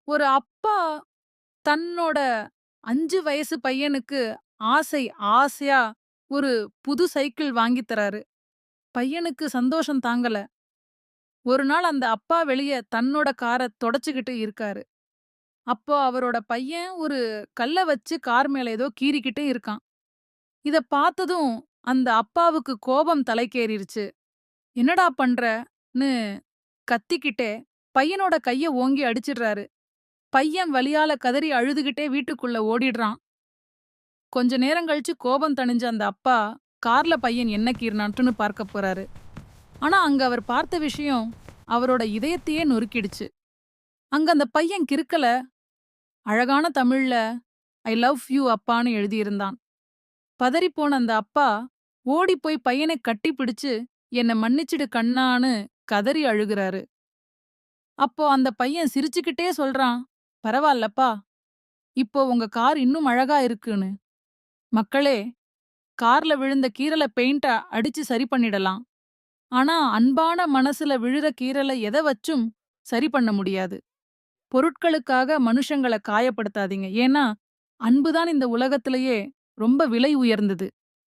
ஒரு அப்பா தன்னோட 5 வயசு பையனுக்கு ஆசை ஆசையா ஒரு புது சைக்கிள் வாங்கி தராரு. பையனுக்கு சந்தோஷம் தாங்கல. ஒரு நாள் அந்த அப்பா வெளிய தன்னோட கார தொடச்சுக்கிட்டு இருக்காரு. அப்போ அவரோட பையன் ஒரு கல்ல வச்சு கார் மேல ஏதோ கீறிக்கிட்டே இருக்கான். இத பார்த்ததும் அந்த அப்பாவுக்கு கோபம் தலைக்கேறிருச்சு. "என்னடா பண்ற?"ன்னு கத்திக்கிட்டே பையனோட கைய ஓங்கி அடிச்சிடுறாரு. பையன் வலியால கதறி அழுதுகிட்டே வீட்டுக்குள்ள ஓடிடுறான். கொஞ்ச நேரம் கழிச்சு கோபம் தணிஞ்ச அந்த அப்பா, கார்ல பையன் என்ன கீறுனான்ட்டுன்னு பார்க்க போறாரு. ஆனா அங்க அவர் பார்த்த விஷயம் அவரோட இதயத்தையே நொறுக்கிடுச்சு. அங்க அந்த பையன் கிறுக்கல, அழகான தமிழ்ல "ஐ லவ் யூ அப்பான்னு" எழுதியிருந்தான். பதறிப்போன அந்த அப்பா ஓடிப் போய் பையனை கட்டிப்பிடிச்சு, "என்ன மன்னிச்சிடு கண்ணான்னு" கதறி அழுகுறாரு. அப்போ அந்த பையன் சிரிச்சுக்கிட்டே சொல்றான், "பரவால்லப்பா, இப்போ உங்க கார் இன்னும் அழகா இருக்குன்னு." மக்களே, கார்ல விழுந்த கீறல பெயிண்ட்ட அடிச்சு சரி பண்ணிடலாம். ஆனா, அன்பான மனசுல விழுற கீறல எத வச்சும் சரி பண்ண முடியாது. பொருட்களுக்காக மனுஷங்கள காயப்படுத்தாதீங்க. ஏன்னா, அன்பு தான் இந்த உலகத்திலேயே ரொம்ப விலை உயர்ந்தது.